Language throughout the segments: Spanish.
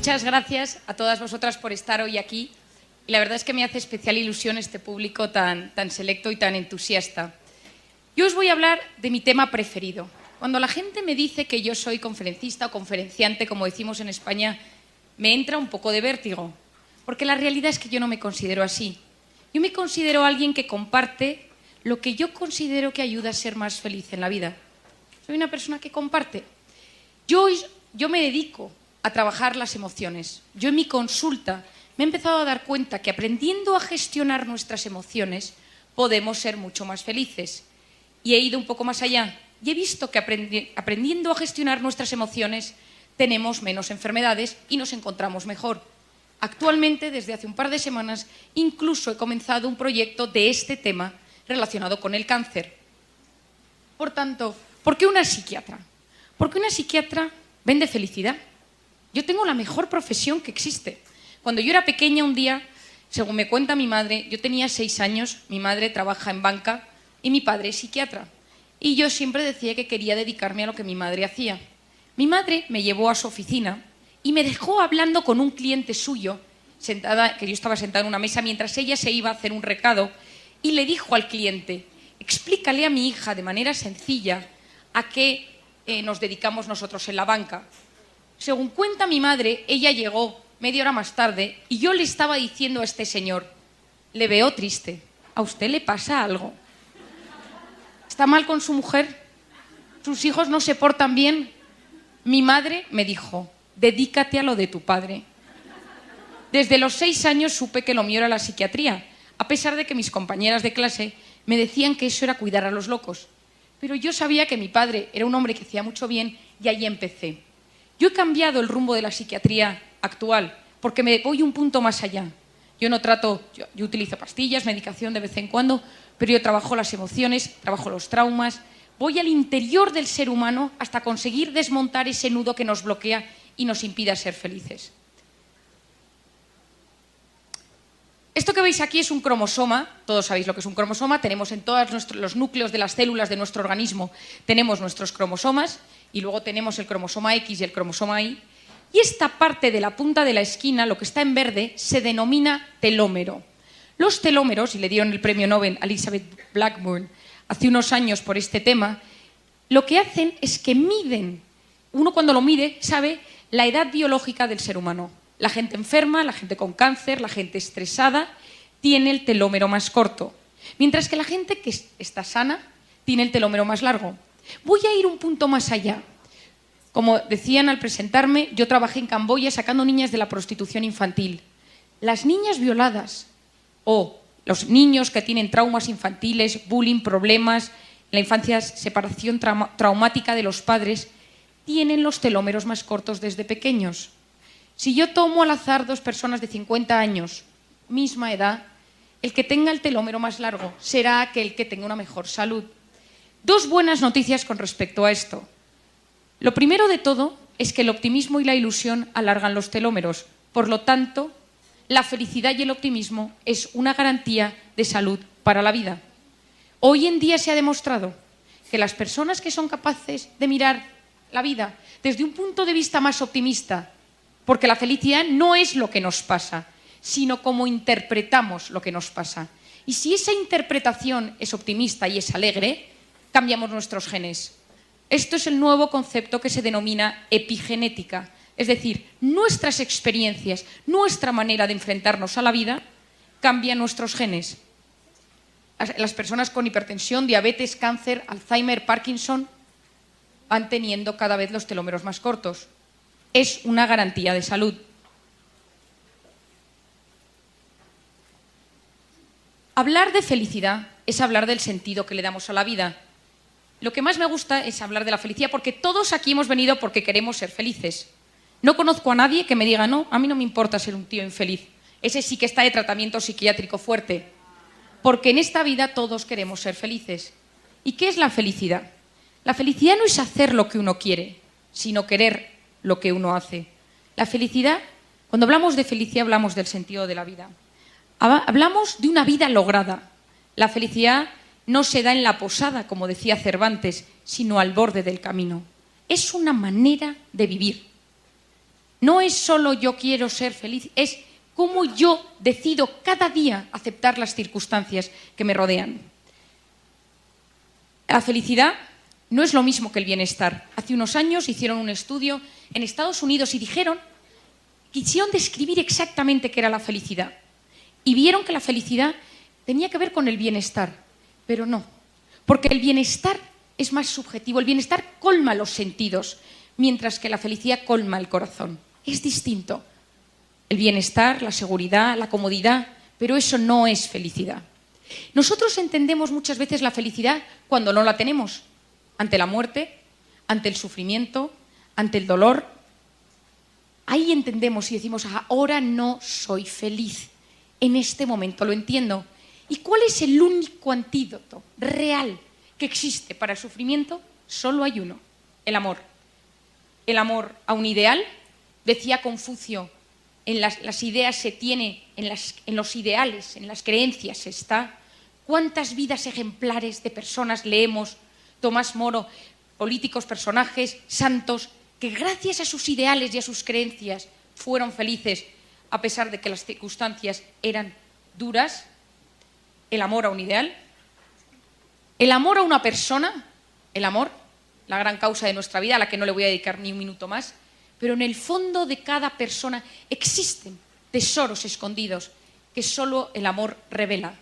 Muchas gracias a todas vosotras por estar hoy aquí. Y la verdad es que me hace especial ilusión este público tan selecto y tan entusiasta. Yo os voy a hablar de mi tema preferido. Cuando la gente me dice que yo soy conferencista o conferenciante, como decimos en España, me entra un poco de vértigo, porque la realidad es que yo no me considero así. Yo me considero alguien que comparte lo que yo considero que ayuda a ser más feliz en la vida. Soy una persona que comparte. Yo me dedico a trabajar las emociones. Yo en mi consulta me he empezado a dar cuenta que aprendiendo a gestionar nuestras emociones podemos ser mucho más felices. Y he ido un poco más allá y he visto que aprendiendo a gestionar nuestras emociones tenemos menos enfermedades y nos encontramos mejor. Actualmente, desde hace un par de semanas, incluso he comenzado un proyecto de este tema relacionado con el cáncer. Por tanto, ¿por qué una psiquiatra? Porque una psiquiatra vende felicidad. Yo tengo la mejor profesión que existe. Cuando yo era pequeña, un día, según me cuenta mi madre, yo tenía 6 años, mi madre trabaja en banca y mi padre es psiquiatra. Y yo siempre decía que quería dedicarme a lo que mi madre hacía. Mi madre me llevó a su oficina y me dejó hablando con un cliente suyo, que yo estaba sentada en una mesa mientras ella se iba a hacer un recado, y le dijo al cliente: explícale a mi hija de manera sencilla a qué nos dedicamos nosotros en la banca. Según cuenta mi madre, ella llegó media hora más tarde y yo le estaba diciendo a este señor: le veo triste, ¿a usted le pasa algo? ¿Está mal con su mujer? ¿Sus hijos no se portan bien? Mi madre me dijo: dedícate a lo de tu padre. Desde los 6 años supe que lo mío era la psiquiatría, a pesar de que mis compañeras de clase me decían que eso era cuidar a los locos. Pero yo sabía que mi padre era un hombre que hacía mucho bien y ahí empecé. Yo he cambiado el rumbo de la psiquiatría actual porque me voy un punto más allá. Yo utilizo pastillas, medicación de vez en cuando, pero yo trabajo las emociones, trabajo los traumas, voy al interior del ser humano hasta conseguir desmontar ese nudo que nos bloquea y nos impide ser felices. Esto que veis aquí es un cromosoma, todos sabéis lo que es un cromosoma, tenemos en todos los núcleos de las células de nuestro organismo, tenemos nuestros cromosomas y luego tenemos el cromosoma X y el cromosoma Y. Y esta parte de la punta de la esquina, lo que está en verde, se denomina telómero. Los telómeros, y le dieron el premio Nobel a Elizabeth Blackburn hace unos años por este tema, lo que hacen es que miden, uno cuando lo mide sabe la edad biológica del ser humano. La gente enferma, la gente con cáncer, la gente estresada, tiene el telómero más corto, mientras que la gente que está sana tiene el telómero más largo. Voy a ir un punto más allá. Como decían al presentarme, yo trabajé en Camboya sacando niñas de la prostitución infantil. Las niñas violadas o los niños que tienen traumas infantiles, bullying, problemas, en la infancia separación traumática de los padres, tienen los telómeros más cortos desde pequeños. Si yo tomo al azar 2 personas de 50 años, misma edad, el que tenga el telómero más largo será aquel que tenga una mejor salud. 2 buenas noticias con respecto a esto. Lo primero de todo es que el optimismo y la ilusión alargan los telómeros. Por lo tanto, la felicidad y el optimismo es una garantía de salud para la vida. Hoy en día se ha demostrado que las personas que son capaces de mirar la vida desde un punto de vista más optimista, porque la felicidad no es lo que nos pasa, sino cómo interpretamos lo que nos pasa. Y si esa interpretación es optimista y es alegre, cambiamos nuestros genes. Esto es el nuevo concepto que se denomina epigenética, es decir, nuestras experiencias, nuestra manera de enfrentarnos a la vida cambia nuestros genes. Las personas con hipertensión, diabetes, cáncer, Alzheimer, Parkinson van teniendo cada vez los telómeros más cortos. Es una garantía de salud. Hablar de felicidad es hablar del sentido que le damos a la vida. Lo que más me gusta es hablar de la felicidad porque todos aquí hemos venido porque queremos ser felices. No conozco a nadie que me diga: no, a mí no me importa ser un tío infeliz. Ese sí que está de tratamiento psiquiátrico fuerte. Porque en esta vida todos queremos ser felices. ¿Y qué es la felicidad? La felicidad no es hacer lo que uno quiere, sino querer lo que uno hace. La felicidad, cuando hablamos de felicidad, hablamos del sentido de la vida. Hablamos de una vida lograda. La felicidad no se da en la posada, como decía Cervantes, sino al borde del camino. Es una manera de vivir. No es solo yo quiero ser feliz, es cómo yo decido cada día aceptar las circunstancias que me rodean. La felicidad no es lo mismo que el bienestar. Hace unos años hicieron un estudio en Estados Unidos y quisieron describir exactamente qué era la felicidad. Y vieron que la felicidad tenía que ver con el bienestar, pero no. Porque el bienestar es más subjetivo, el bienestar colma los sentidos, mientras que la felicidad colma el corazón. Es distinto. El bienestar, la seguridad, la comodidad, pero eso no es felicidad. Nosotros entendemos muchas veces la felicidad cuando no la tenemos, ante la muerte, ante el sufrimiento, ante el dolor. Ahí entendemos y decimos, ahora no soy feliz, en este momento lo entiendo. ¿Y cuál es el único antídoto real que existe para el sufrimiento? Solo hay uno, el amor. El amor a un ideal, decía Confucio, en las ideas se tiene, en los ideales, en las creencias se está. ¿Cuántas vidas ejemplares de personas leemos? Tomás Moro, políticos, personajes, santos, que gracias a sus ideales y a sus creencias fueron felices, a pesar de que las circunstancias eran duras. El amor a un ideal, el amor a una persona, el amor, la gran causa de nuestra vida, a la que no le voy a dedicar ni un minuto más, pero en el fondo de cada persona existen tesoros escondidos que solo el amor revela.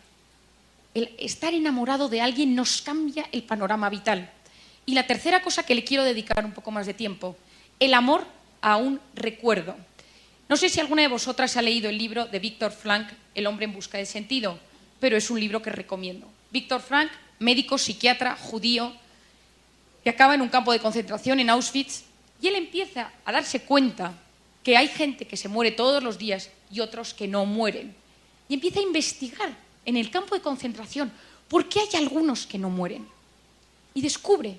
El estar enamorado de alguien nos cambia el panorama vital. Y la tercera cosa que le quiero dedicar un poco más de tiempo, el amor a un recuerdo. No sé si alguna de vosotras ha leído el libro de Viktor Frankl, El hombre en busca de sentido, pero es un libro que recomiendo. Viktor Frankl, médico, psiquiatra, judío, que acaba en un campo de concentración en Auschwitz, y él empieza a darse cuenta que hay gente que se muere todos los días y otros que no mueren. Y empieza a investigar en el campo de concentración por qué hay algunos que no mueren. Y descubre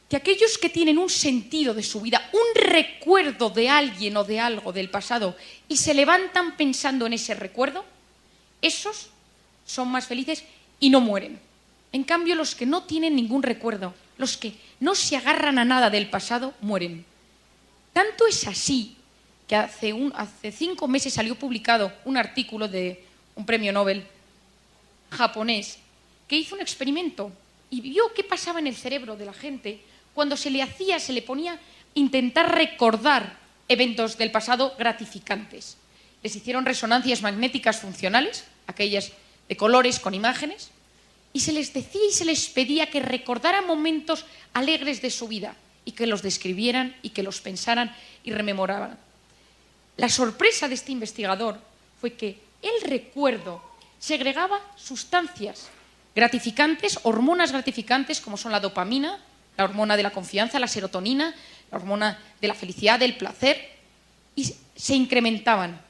que aquellos que tienen un sentido de su vida, un recuerdo de alguien o de algo del pasado, y se levantan pensando en ese recuerdo, esos son más felices y no mueren. En cambio, los que no tienen ningún recuerdo, los que no se agarran a nada del pasado, mueren. Tanto es así que hace 5 meses salió publicado un artículo de un premio Nobel japonés que hizo un experimento y vio qué pasaba en el cerebro de la gente cuando se le ponía a intentar recordar eventos del pasado gratificantes. Les hicieron resonancias magnéticas funcionales, aquellas de colores con imágenes, y se les decía y se les pedía que recordaran momentos alegres de su vida y que los describieran y que los pensaran y rememoraban. La sorpresa de este investigador fue que el recuerdo segregaba sustancias gratificantes, hormonas gratificantes como son la dopamina, la hormona de la confianza, la serotonina, la hormona de la felicidad, del placer, y se incrementaban,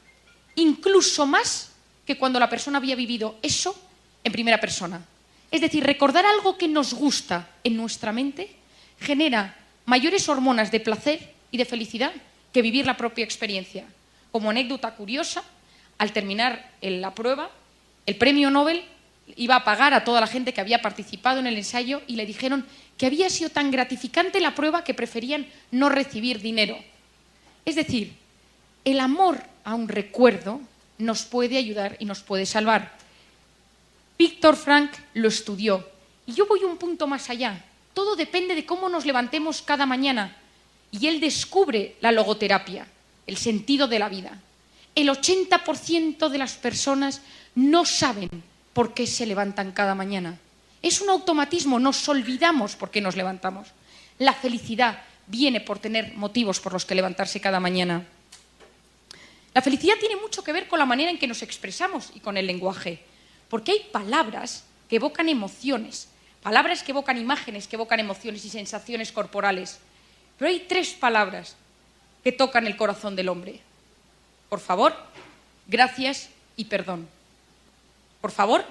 incluso más que cuando la persona había vivido eso en primera persona. Es decir, recordar algo que nos gusta en nuestra mente genera mayores hormonas de placer y de felicidad que vivir la propia experiencia. Como anécdota curiosa, al terminar la prueba, el premio Nobel iba a pagar a toda la gente que había participado en el ensayo y le dijeron que había sido tan gratificante la prueba que preferían no recibir dinero. Es decir, el amor a un recuerdo nos puede ayudar y nos puede salvar. Viktor Frankl lo estudió y yo voy un punto más allá. Todo depende de cómo nos levantemos cada mañana y él descubre la logoterapia, el sentido de la vida. El 80% de las personas no saben por qué se levantan cada mañana. Es un automatismo, nos olvidamos por qué nos levantamos. La felicidad viene por tener motivos por los que levantarse cada mañana. La felicidad tiene mucho que ver con la manera en que nos expresamos y con el lenguaje, porque hay palabras que evocan emociones, palabras que evocan imágenes, que evocan emociones y sensaciones corporales. Pero hay 3 palabras que tocan el corazón del hombre. Por favor, gracias y perdón. Por favor,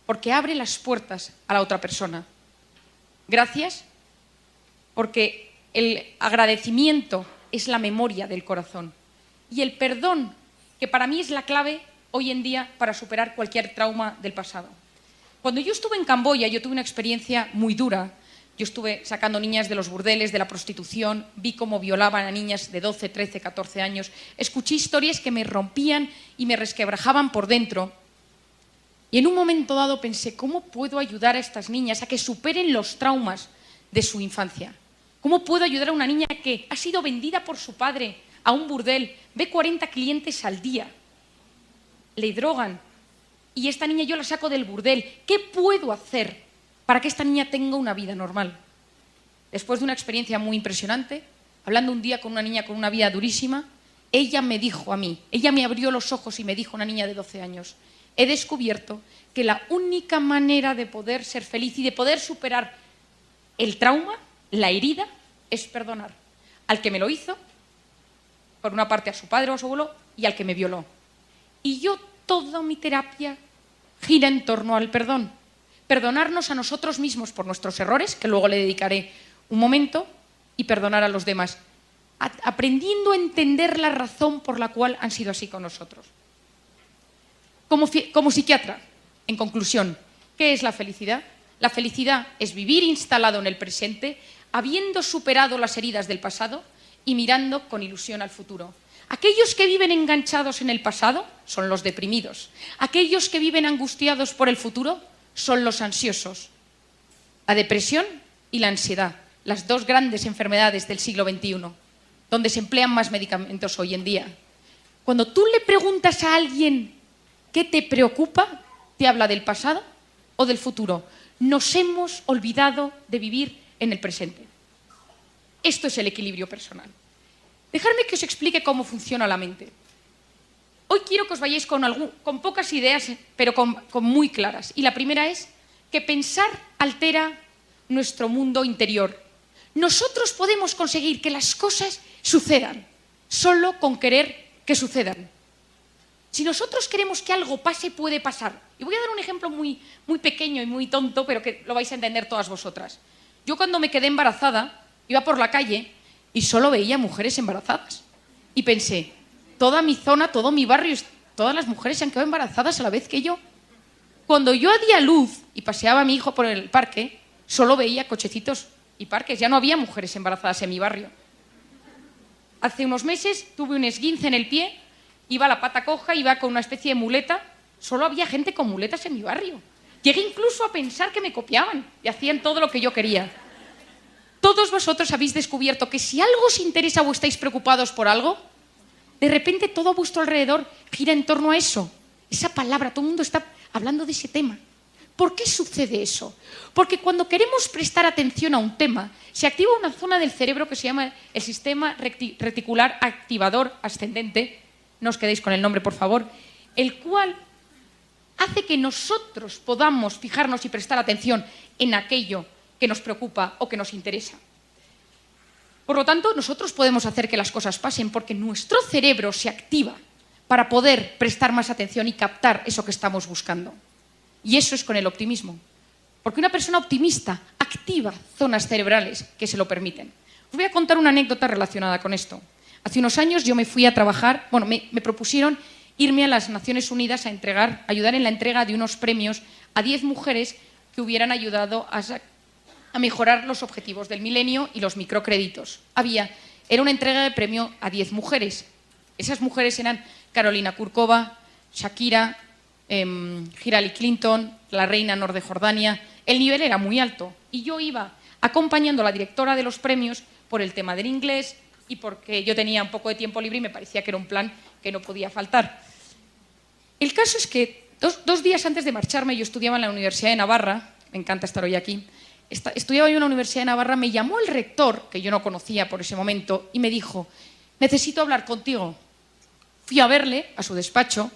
porque abre las puertas a la otra persona. Gracias, porque el agradecimiento es la memoria del corazón. Y el perdón, que para mí es la clave hoy en día para superar cualquier trauma del pasado. Cuando yo estuve en Camboya, yo tuve una experiencia muy dura, Yo estuve sacando niñas de los burdeles, de la prostitución, vi cómo violaban a niñas de 12, 13, 14 años. Escuché historias que me rompían y me resquebrajaban por dentro. Y en un momento dado pensé, ¿cómo puedo ayudar a estas niñas a que superen los traumas de su infancia? ¿Cómo puedo ayudar a una niña que ha sido vendida por su padre a un burdel, ve 40 clientes al día, le drogan y esta niña yo la saco del burdel? ¿Qué puedo hacer para que esta niña tenga una vida normal? Después de una experiencia muy impresionante, hablando un día con una niña con una vida durísima, ella me dijo a mí, ella me abrió los ojos y me dijo, una niña de 12 años, he descubierto que la única manera de poder ser feliz y de poder superar el trauma, la herida, es perdonar al que me lo hizo, por una parte a su padre o a su abuelo, y al que me violó. Y yo, toda mi terapia gira en torno al perdón. Perdonarnos a nosotros mismos por nuestros errores, que luego le dedicaré un momento, y perdonar a los demás, aprendiendo a entender la razón por la cual han sido así con nosotros. Como psiquiatra, en conclusión, ¿qué es la felicidad? La felicidad es vivir instalado en el presente, habiendo superado las heridas del pasado y mirando con ilusión al futuro. Aquellos que viven enganchados en el pasado son los deprimidos. Aquellos que viven angustiados por el futuro son los ansiosos. La depresión y la ansiedad, las dos grandes enfermedades del siglo XXI, donde se emplean más medicamentos hoy en día. Cuando tú le preguntas a alguien qué te preocupa, te habla del pasado o del futuro. Nos hemos olvidado de vivir en el presente. Esto es el equilibrio personal. Dejadme que os explique cómo funciona la mente. Hoy quiero que os vayáis con pocas ideas, pero con muy claras. Y la primera es que pensar altera nuestro mundo interior. Nosotros podemos conseguir que las cosas sucedan solo con querer que sucedan. Si nosotros queremos que algo pase, puede pasar. Y voy a dar un ejemplo muy pequeño y muy tonto, pero que lo vais a entender todas vosotras. Yo cuando me quedé embarazada, iba por la calle y solo veía mujeres embarazadas. Y pensé, toda mi zona, todo mi barrio, todas las mujeres se han quedado embarazadas a la vez que yo. Cuando yo di a luz y paseaba a mi hijo por el parque, solo veía cochecitos y parques. Ya no había mujeres embarazadas en mi barrio. Hace unos meses tuve un esguince en el pie, iba la pata coja, iba con una especie de muleta. Solo había gente con muletas en mi barrio. Llegué incluso a pensar que me copiaban y hacían todo lo que yo quería. Todos vosotros habéis descubierto que si algo os interesa o estáis preocupados por algo, de repente todo a vuestro alrededor gira en torno a eso. Esa palabra, todo el mundo está hablando de ese tema. ¿Por qué sucede eso? Porque cuando queremos prestar atención a un tema, se activa una zona del cerebro que se llama el sistema reticular activador ascendente, no os quedéis con el nombre, por favor, el cual hace que nosotros podamos fijarnos y prestar atención en aquello que nos preocupa o que nos interesa. Por lo tanto, nosotros podemos hacer que las cosas pasen porque nuestro cerebro se activa para poder prestar más atención y captar eso que estamos buscando. Y eso es con el optimismo. Porque una persona optimista activa zonas cerebrales que se lo permiten. Os voy a contar una anécdota relacionada con esto. Hace unos años yo me fui a trabajar, me propusieron irme a las Naciones Unidas a ayudar en la entrega de unos premios a 10 mujeres que hubieran ayudado a mejorar los objetivos del milenio y los microcréditos. Era una entrega de premio a 10 mujeres. Esas mujeres eran Carolina Kurkova, Shakira, Hillary Clinton, la reina Nor de Jordania. El nivel era muy alto y yo iba acompañando a la directora de los premios por el tema del inglés y porque yo tenía un poco de tiempo libre y me parecía que era un plan que no podía faltar. El caso es que dos días antes de marcharme, yo estudiaba en la Universidad de Navarra, me encanta estar hoy aquí, estudiaba yo en la Universidad de Navarra, me llamó el rector, que yo no conocía por ese momento, y me dijo, necesito hablar contigo. Fui a verle, a su despacho,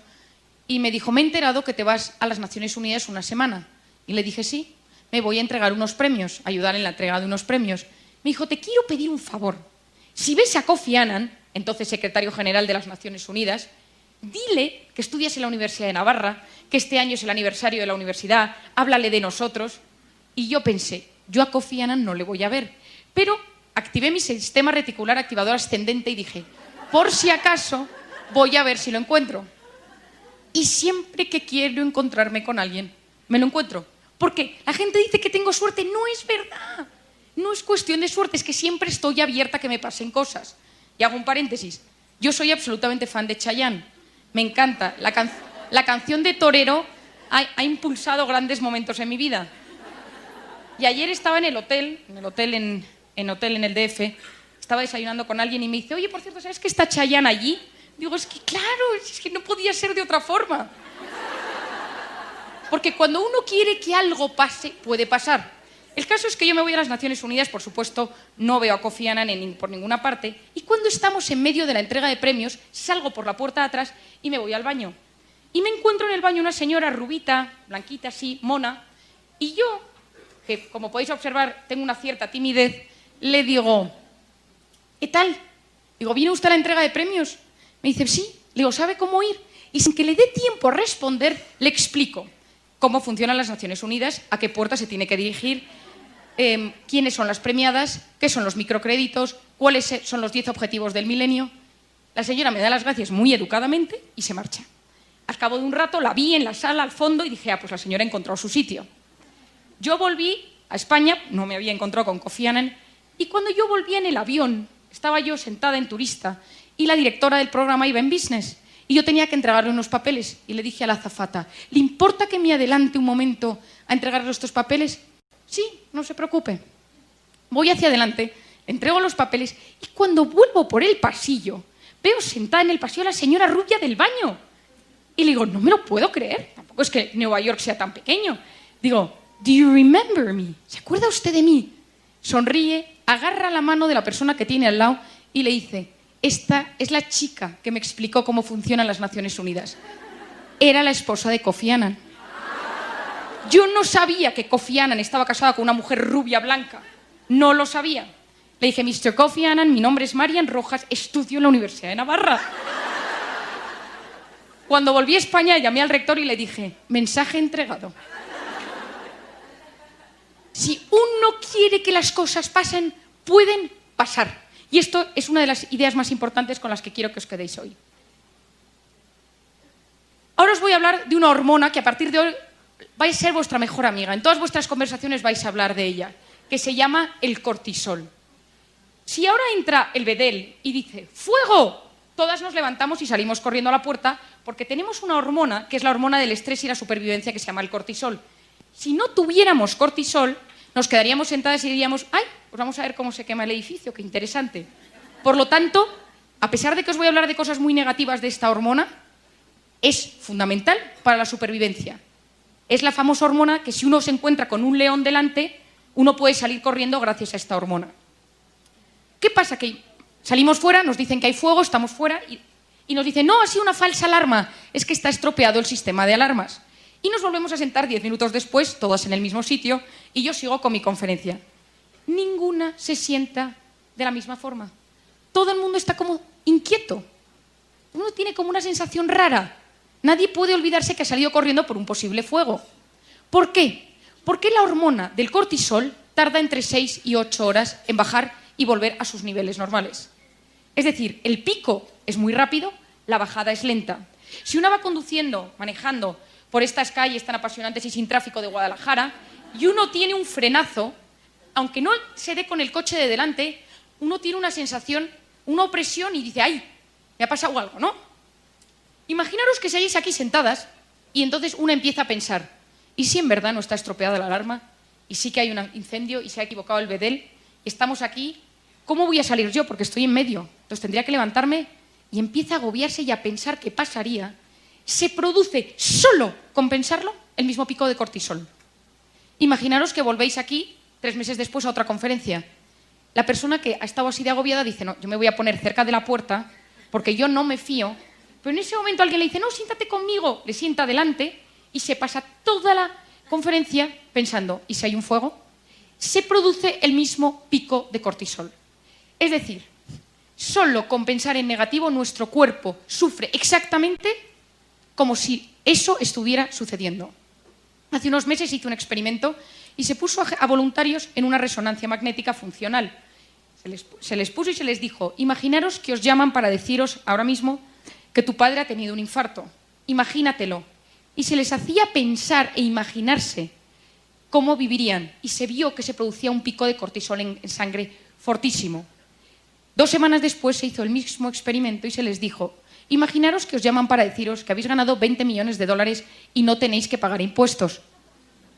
y me dijo, me he enterado que te vas a las Naciones Unidas una semana. Y le dije, sí, me voy a entregar unos premios, ayudar en la entrega de unos premios. Me dijo, te quiero pedir un favor. Si ves a Kofi Annan, entonces secretario general de las Naciones Unidas, dile que estudias en la Universidad de Navarra, que este año es el aniversario de la universidad, háblale de nosotros. Y yo pensé, yo a Kofi Annan no le voy a ver. Pero activé mi sistema reticular activador ascendente y dije, por si acaso, voy a ver si lo encuentro. Y siempre que quiero encontrarme con alguien, me lo encuentro. Porque la gente dice que tengo suerte, no es verdad. no es cuestión de suerte, es que siempre estoy abierta a que me pasen cosas. Y hago un paréntesis. Yo soy absolutamente fan de Chayanne. Me encanta. La canción de Torero ha impulsado grandes momentos en mi vida. Y ayer estaba en el hotel en el DF, estaba desayunando con alguien y me dice, oye, por cierto, ¿sabes que está Chayanne allí? Digo, es que claro, es que no podía ser de otra forma. Porque cuando uno quiere que algo pase, puede pasar. El caso es que yo me voy a las Naciones Unidas, por supuesto, no veo a Kofi Annan por ninguna parte, y cuando estamos en medio de la entrega de premios, salgo por la puerta de atrás y me voy al baño. Y me encuentro en el baño una señora rubita, blanquita así, mona, y yo, que como podéis observar tengo una cierta timidez, le digo, ¿qué tal? Digo, ¿viene usted a la entrega de premios? Me dice, sí. Le digo, ¿sabe cómo ir? Y sin que le dé tiempo a responder, le explico cómo funcionan las Naciones Unidas, a qué puerta se tiene que dirigir, quiénes son las premiadas, qué son los microcréditos, cuáles son los 10 objetivos del milenio. La señora me da las gracias muy educadamente y se marcha. Al cabo de un rato la vi en la sala al fondo y dije, pues la señora ha encontrado su sitio. Yo volví a España, no me había encontrado con Kofi Annan, y cuando yo volví en el avión, estaba yo sentada en turista y la directora del programa iba en business y yo tenía que entregarle unos papeles y le dije a la azafata, ¿le importa que me adelante un momento a entregarle estos papeles? Sí, no se preocupe. Voy hacia adelante, le entrego los papeles y cuando vuelvo por el pasillo, veo sentada en el pasillo a la señora rubia del baño. Y le digo, no me lo puedo creer, tampoco es que Nueva York sea tan pequeño. Digo, ¿do you remember me? ¿Se acuerda usted de mí? Sonríe, agarra la mano de la persona que tiene al lado y le dice, esta es la chica que me explicó cómo funcionan las Naciones Unidas. Era la esposa de Kofi Annan. Yo no sabía que Kofi Annan estaba casada con una mujer rubia blanca. No lo sabía. Le dije, Mr. Kofi Annan, mi nombre es Marian Rojas, estudio en la Universidad de Navarra. Cuando volví a España, llamé al rector y le dije, mensaje entregado. Si uno quiere que las cosas pasen, pueden pasar. Y esto es una de las ideas más importantes con las que quiero que os quedéis hoy. Ahora os voy a hablar de una hormona que a partir de hoy va a ser vuestra mejor amiga. En todas vuestras conversaciones vais a hablar de ella, que se llama el cortisol. Si ahora entra el bedel y dice ¡fuego!, todas nos levantamos y salimos corriendo a la puerta porque tenemos una hormona que es la hormona del estrés y la supervivencia que se llama el cortisol. Si no tuviéramos cortisol, nos quedaríamos sentadas y diríamos ¡ay! Pues vamos a ver cómo se quema el edificio, qué interesante. Por lo tanto, a pesar de que os voy a hablar de cosas muy negativas de esta hormona, es fundamental para la supervivencia. Es la famosa hormona que si uno se encuentra con un león delante, uno puede salir corriendo gracias a esta hormona. ¿Qué pasa? Que salimos fuera, nos dicen que hay fuego, estamos fuera y nos dicen, no, ha sido una falsa alarma, es que está estropeado el sistema de alarmas. Y nos volvemos a sentar 10 minutos después, todas en el mismo sitio, y yo sigo con mi conferencia. Ninguna se sienta de la misma forma. Todo el mundo está como inquieto. Uno tiene como una sensación rara. Nadie puede olvidarse que ha salido corriendo por un posible fuego. ¿Por qué? Porque la hormona del cortisol tarda entre 6 y 8 horas en bajar y volver a sus niveles normales. Es decir, el pico es muy rápido, la bajada es lenta. Si uno va conduciendo, manejando por estas calles tan apasionantes y sin tráfico de Guadalajara, y uno tiene un frenazo, aunque no se dé con el coche de delante, uno tiene una sensación, una opresión y dice, ¡ay! Me ha pasado algo, ¿no? Imaginaros que seguís aquí sentadas y entonces uno empieza a pensar, ¿y si en verdad no está estropeada la alarma? ¿Y sí que hay un incendio y se ha equivocado el bedel? Estamos aquí, ¿cómo voy a salir yo? Porque estoy en medio. Entonces tendría que levantarme y empieza a agobiarse y a pensar qué pasaría. Se produce solo con pensarlo el mismo pico de cortisol. Imaginaros que volvéis aquí 3 meses después a otra conferencia. La persona que ha estado así de agobiada dice, no, yo me voy a poner cerca de la puerta porque yo no me fío. Pero en ese momento alguien le dice, no, siéntate conmigo. Le sienta delante y se pasa toda la conferencia pensando, ¿y si hay un fuego? Se produce el mismo pico de cortisol. Es decir, solo con pensar en negativo nuestro cuerpo sufre exactamente como si eso estuviera sucediendo. Hace unos meses hice un experimento y se puso a voluntarios en una resonancia magnética funcional. Se les puso y se les dijo, imaginaros que os llaman para deciros ahora mismo que tu padre ha tenido un infarto. Imagínatelo. Y se les hacía pensar e imaginarse cómo vivirían. Y se vio que se producía un pico de cortisol en sangre fortísimo. 2 semanas después se hizo el mismo experimento y se les dijo: imaginaros que os llaman para deciros que habéis ganado 20 millones de dólares y no tenéis que pagar impuestos.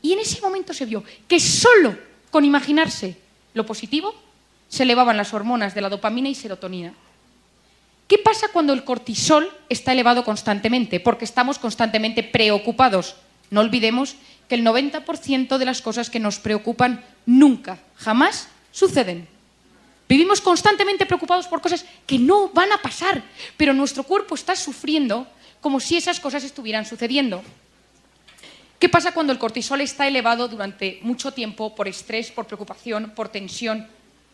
Y en ese momento se vio que solo con imaginarse lo positivo se elevaban las hormonas de la dopamina y serotonina. ¿Qué pasa cuando el cortisol está elevado constantemente? Porque estamos constantemente preocupados. No olvidemos que el 90% de las cosas que nos preocupan nunca, jamás suceden. Vivimos constantemente preocupados por cosas que no van a pasar, pero nuestro cuerpo está sufriendo como si esas cosas estuvieran sucediendo. ¿Qué pasa cuando el cortisol está elevado durante mucho tiempo por estrés, por preocupación, por tensión,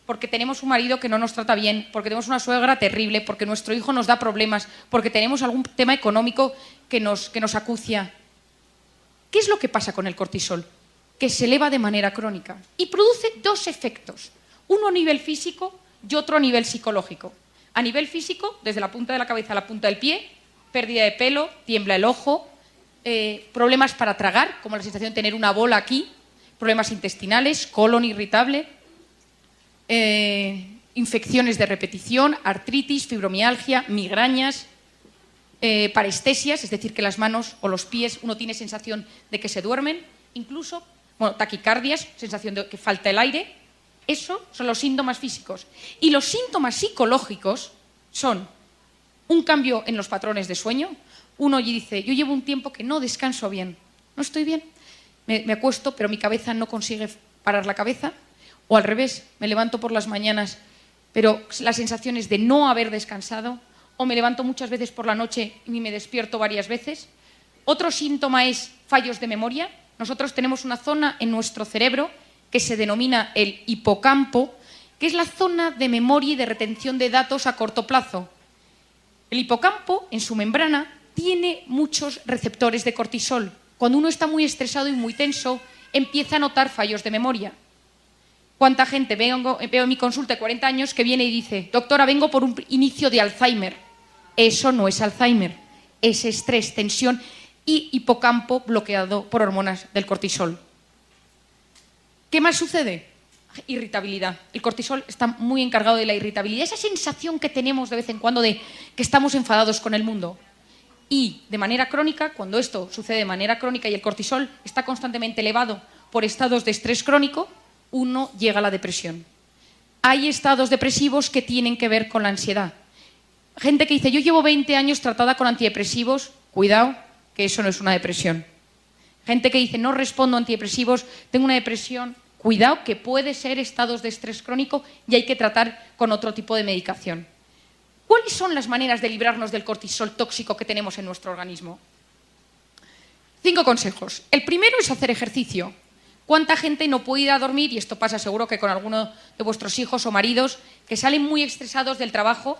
porque tenemos un marido que no nos trata bien, porque tenemos una suegra terrible, porque nuestro hijo nos da problemas, porque tenemos algún tema económico que nos acucia? ¿Qué es lo que pasa con el cortisol? Que se eleva de manera crónica y produce 2 efectos. Uno a nivel físico y otro a nivel psicológico. A nivel físico, desde la punta de la cabeza a la punta del pie, pérdida de pelo, tiembla el ojo, problemas para tragar, como la sensación de tener una bola aquí, problemas intestinales, colon irritable, infecciones de repetición, artritis, fibromialgia, migrañas, parestesias, es decir, que las manos o los pies uno tiene sensación de que se duermen, incluso taquicardias, sensación de que falta el aire. Eso son los síntomas físicos. Y los síntomas psicológicos son un cambio en los patrones de sueño. Uno dice: yo llevo un tiempo que no descanso bien, no estoy bien, me acuesto pero mi cabeza no consigue parar la cabeza. O al revés, me levanto por las mañanas pero la sensación es de no haber descansado. O me levanto muchas veces por la noche y me despierto varias veces. Otro síntoma es fallos de memoria. Nosotros tenemos una zona en nuestro cerebro que se denomina el hipocampo, que es la zona de memoria y de retención de datos a corto plazo. El hipocampo, en su membrana, tiene muchos receptores de cortisol. Cuando uno está muy estresado y muy tenso, empieza a notar fallos de memoria. ¿Cuánta gente veo en mi consulta de 40 años que viene y dice: doctora, vengo por un inicio de Alzheimer? Eso no es Alzheimer, es estrés, tensión y hipocampo bloqueado por hormonas del cortisol. ¿Qué más sucede? Irritabilidad. El cortisol está muy encargado de la irritabilidad, esa sensación que tenemos de vez en cuando de que estamos enfadados con el mundo. Y de manera crónica, cuando esto sucede de manera crónica y el cortisol está constantemente elevado por estados de estrés crónico, uno llega a la depresión. Hay estados depresivos que tienen que ver con la ansiedad. Gente que dice: yo llevo 20 años tratada con antidepresivos, cuidado, que eso no es una depresión. Gente que dice: no respondo a antidepresivos, tengo una depresión, cuidado, que puede ser estados de estrés crónico y hay que tratar con otro tipo de medicación. ¿Cuáles son las maneras de librarnos del cortisol tóxico que tenemos en nuestro organismo? 5 consejos. El primero es hacer ejercicio. ¿Cuánta gente no puede ir a dormir? Y esto pasa seguro que con alguno de vuestros hijos o maridos, que salen muy estresados del trabajo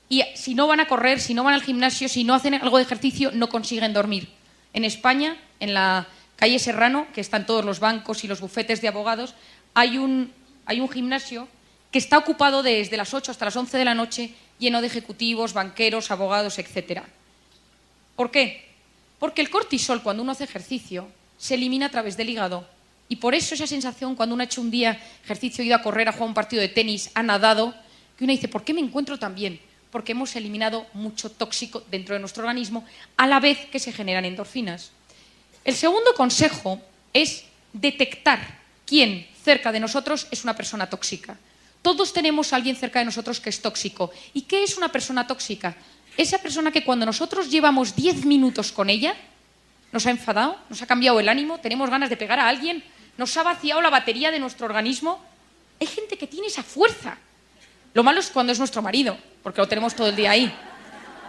y si no van a correr, si no van al gimnasio, si no hacen algo de ejercicio, no consiguen dormir. En España, en la calle Serrano, que están todos los bancos y los bufetes de abogados, hay un gimnasio que está ocupado desde las 8 hasta las 11 de la noche, lleno de ejecutivos, banqueros, abogados, etc. ¿Por qué? Porque el cortisol, cuando uno hace ejercicio, se elimina a través del hígado. Y por eso esa sensación, cuando uno ha hecho un día ejercicio, ha ido a correr, ha jugado un partido de tenis, ha nadado, que uno dice: ¿por qué me encuentro tan bien? Porque hemos eliminado mucho tóxico dentro de nuestro organismo a la vez que se generan endorfinas. El segundo consejo es detectar quién cerca de nosotros es una persona tóxica. Todos tenemos a alguien cerca de nosotros que es tóxico. ¿Y qué es una persona tóxica? Esa persona que cuando nosotros llevamos 10 minutos con ella, nos ha enfadado, nos ha cambiado el ánimo, tenemos ganas de pegar a alguien, nos ha vaciado la batería de nuestro organismo. Hay gente que tiene esa fuerza. Lo malo es cuando es nuestro marido, porque lo tenemos todo el día ahí.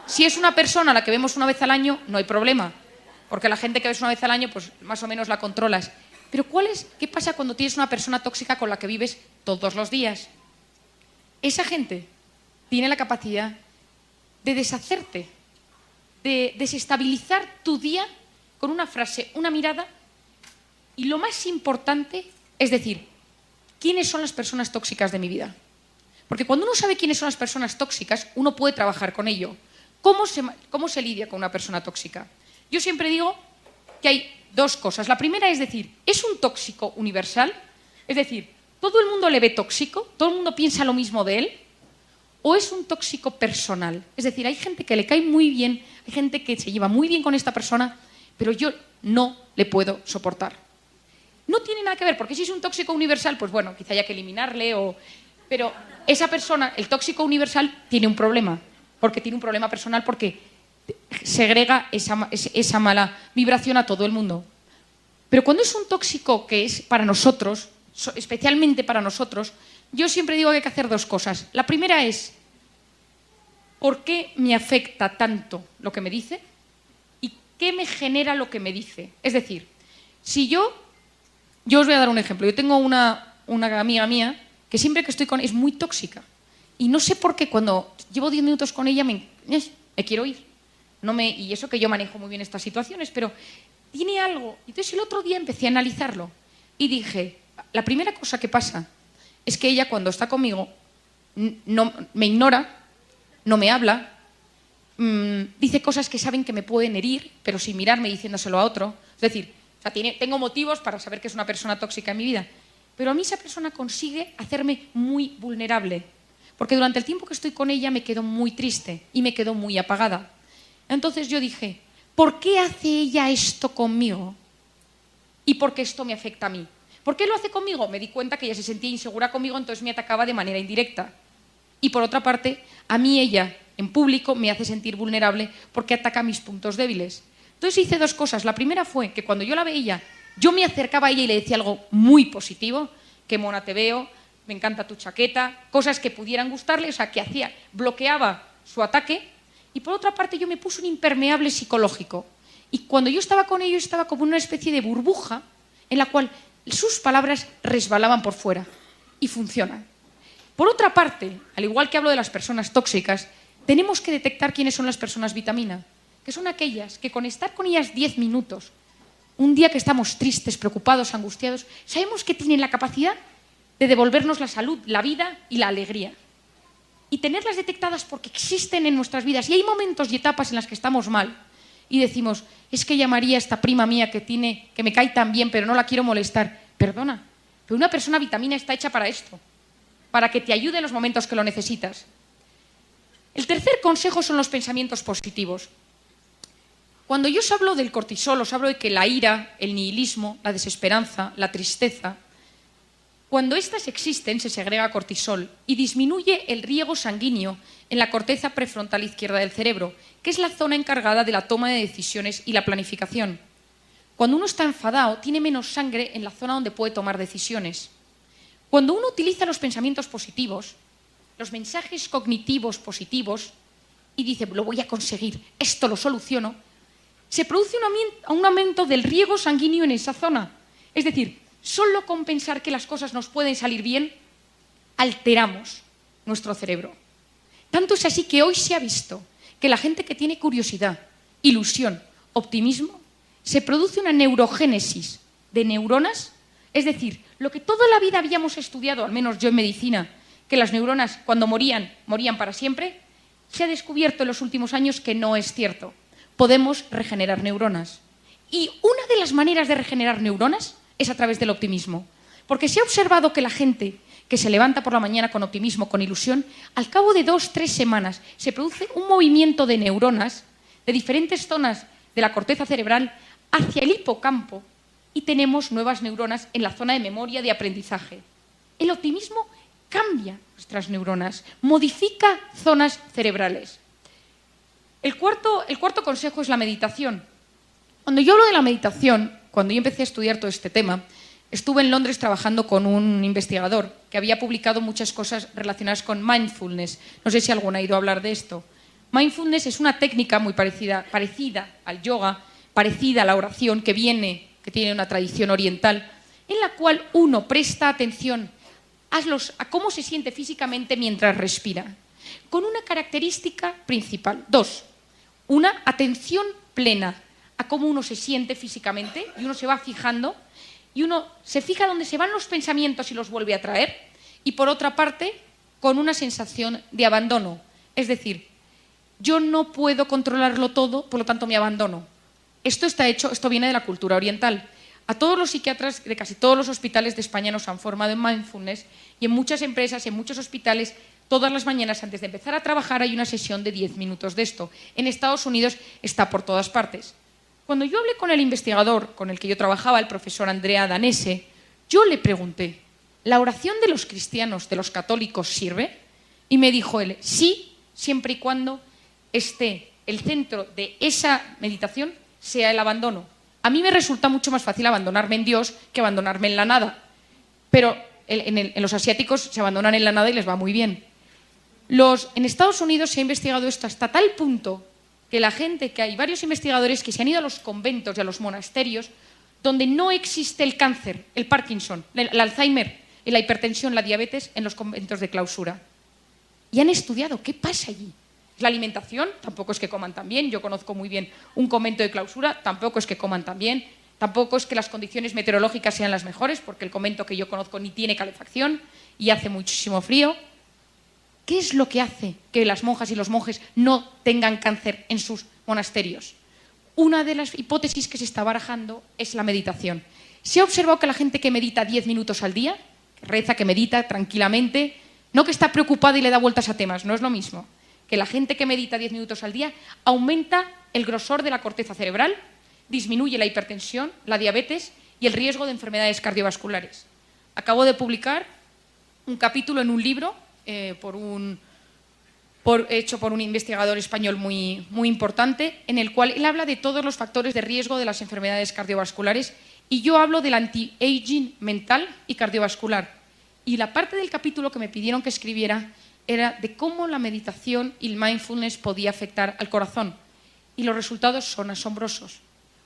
Si es una persona a la que vemos una vez al año, no hay problema, porque la gente que ves una vez al año, pues más o menos la controlas. Pero ¿qué pasa cuando tienes una persona tóxica con la que vives todos los días? Esa gente tiene la capacidad de deshacerte, de desestabilizar tu día con una frase, una mirada. Y lo más importante es decir: ¿quiénes son las personas tóxicas de mi vida? Porque cuando uno sabe quiénes son las personas tóxicas, uno puede trabajar con ello. ¿Cómo se lidia con una persona tóxica? Yo siempre digo que hay dos cosas. La primera es decir, ¿es un tóxico universal? Es decir, ¿todo el mundo le ve tóxico? ¿Todo el mundo piensa lo mismo de él? ¿O es un tóxico personal? Es decir, hay gente que le cae muy bien, hay gente que se lleva muy bien con esta persona, pero yo no le puedo soportar. No tiene nada que ver, porque si es un tóxico universal, pues bueno, quizá haya que eliminarle, pero esa persona, el tóxico universal, tiene un problema, porque tiene un problema personal, porque segrega esa mala vibración a todo el mundo. Pero cuando es un tóxico que es para nosotros, especialmente para nosotros, yo siempre digo que hay que hacer dos cosas. La primera es, ¿por qué me afecta tanto lo que me dice? ¿Y qué me genera lo que me dice? Es decir, si yo os voy a dar un ejemplo. Yo tengo una amiga mía que siempre que estoy con ella es muy tóxica. Y no sé por qué cuando llevo 10 minutos con ella me quiero ir. Y eso que yo manejo muy bien estas situaciones, pero tiene algo. Entonces el otro día empecé a analizarlo y dije, la primera cosa que pasa es que ella cuando está conmigo no, me ignora, no me habla, dice cosas que saben que me pueden herir, pero sin mirarme diciéndoselo a otro. Es decir, tengo motivos para saber que es una persona tóxica en mi vida, pero a mí esa persona consigue hacerme muy vulnerable, porque durante el tiempo que estoy con ella me quedo muy triste y me quedo muy apagada. Entonces yo dije, ¿por qué hace ella esto conmigo? ¿Y por qué esto me afecta a mí? ¿Por qué lo hace conmigo? Me di cuenta que ella se sentía insegura conmigo, entonces me atacaba de manera indirecta. Y por otra parte, a mí ella, en público, me hace sentir vulnerable porque ataca mis puntos débiles. Entonces hice dos cosas. La primera fue que cuando yo la veía, yo me acercaba a ella y le decía algo muy positivo, qué mona te veo, me encanta tu chaqueta, cosas que pudieran gustarle, o sea, que bloqueaba su ataque. Y por otra parte, yo me puse un impermeable psicológico. Y cuando yo estaba con ellos, estaba como una especie de burbuja en la cual sus palabras resbalaban por fuera. Y funcionan. Por otra parte, al igual que hablo de las personas tóxicas, tenemos que detectar quiénes son las personas vitamina, que son aquellas que con estar con ellas 10 minutos, un día que estamos tristes, preocupados, angustiados, sabemos que tienen la capacidad de devolvernos la salud, la vida y la alegría. Y tenerlas detectadas porque existen en nuestras vidas. Y hay momentos y etapas en las que estamos mal y decimos, es que llamaría a esta prima mía que me cae tan bien, pero no la quiero molestar. Perdona, pero una persona vitamina está hecha para esto, para que te ayude en los momentos que lo necesitas. El tercer consejo son los pensamientos positivos. Cuando yo os hablo del cortisol, os hablo de que la ira, el nihilismo, la desesperanza, la tristeza, cuando estas existen se segrega cortisol y disminuye el riego sanguíneo en la corteza prefrontal izquierda del cerebro, que es la zona encargada de la toma de decisiones y la planificación. Cuando uno está enfadado, tiene menos sangre en la zona donde puede tomar decisiones. Cuando uno utiliza los pensamientos positivos, los mensajes cognitivos positivos, y dice, lo voy a conseguir, esto lo soluciono, se produce un aumento del riego sanguíneo en esa zona. Es decir, solo con pensar que las cosas nos pueden salir bien, alteramos nuestro cerebro. Tanto es así que hoy se ha visto que la gente que tiene curiosidad, ilusión, optimismo, se produce una neurogénesis de neuronas, es decir, lo que toda la vida habíamos estudiado, al menos yo en medicina, que las neuronas cuando morían para siempre, se ha descubierto en los últimos años que no es cierto. Podemos regenerar neuronas. Y una de las maneras de regenerar neuronas es a través del optimismo. Porque se ha observado que la gente que se levanta por la mañana con optimismo, con ilusión, al cabo de 2-3 semanas se produce un movimiento de neuronas de diferentes zonas de la corteza cerebral hacia el hipocampo y tenemos nuevas neuronas en la zona de memoria de aprendizaje. El optimismo cambia nuestras neuronas, modifica zonas cerebrales. El cuarto consejo es la meditación. Cuando yo hablo de la meditación, cuando yo empecé a estudiar todo este tema, estuve en Londres trabajando con un investigador que había publicado muchas cosas relacionadas con mindfulness. No sé si alguno ha ido a hablar de esto. Mindfulness es una técnica muy parecida al yoga, parecida a la oración, que tiene una tradición oriental, en la cual uno presta atención a cómo se siente físicamente mientras respira, con una característica principal. 2. Una atención plena a cómo uno se siente físicamente y uno se va fijando y uno se fija dónde se van los pensamientos y los vuelve a traer. Y por otra parte, con una sensación de abandono. Es decir, yo no puedo controlarlo todo, por lo tanto me abandono. esto viene de la cultura oriental. A todos los psiquiatras de casi todos los hospitales de España nos han formado en mindfulness y en muchas empresas, en muchos hospitales, todas las mañanas antes de empezar a trabajar hay una sesión de 10 minutos de esto. En Estados Unidos está por todas partes. Cuando yo hablé con el investigador con el que yo trabajaba, el profesor Andrea Danese, yo le pregunté, ¿la oración de los cristianos, de los católicos, sirve? Y me dijo él, sí, siempre y cuando esté el centro de esa meditación sea el abandono. A mí me resulta mucho más fácil abandonarme en Dios que abandonarme en la nada. Pero en los asiáticos se abandonan en la nada y les va muy bien. En Estados Unidos se ha investigado esto hasta tal punto que hay varios investigadores que se han ido a los conventos y a los monasterios donde no existe el cáncer, el Parkinson, el Alzheimer, la hipertensión, la diabetes en los conventos de clausura. Y han estudiado qué pasa allí. La alimentación, tampoco es que coman tan bien. Yo conozco muy bien un convento de clausura, tampoco es que coman tan bien. Tampoco es que las condiciones meteorológicas sean las mejores, porque el convento que yo conozco ni tiene calefacción y hace muchísimo frío. ¿Qué es lo que hace que las monjas y los monjes no tengan cáncer en sus monasterios? Una de las hipótesis que se está barajando es la meditación. Se ha observado que la gente que medita 10 minutos al día, que reza, que medita tranquilamente, no que está preocupada y le da vueltas a temas, no es lo mismo. Que la gente que medita 10 minutos al día aumenta el grosor de la corteza cerebral, disminuye la hipertensión, la diabetes y el riesgo de enfermedades cardiovasculares. Acabo de publicar un capítulo en un libro hecho por un investigador español muy importante, en el cual él habla de todos los factores de riesgo de las enfermedades cardiovasculares y yo hablo del anti-aging mental y cardiovascular. Y la parte del capítulo que me pidieron que escribiera era de cómo la meditación y el mindfulness podía afectar al corazón. Y los resultados son asombrosos.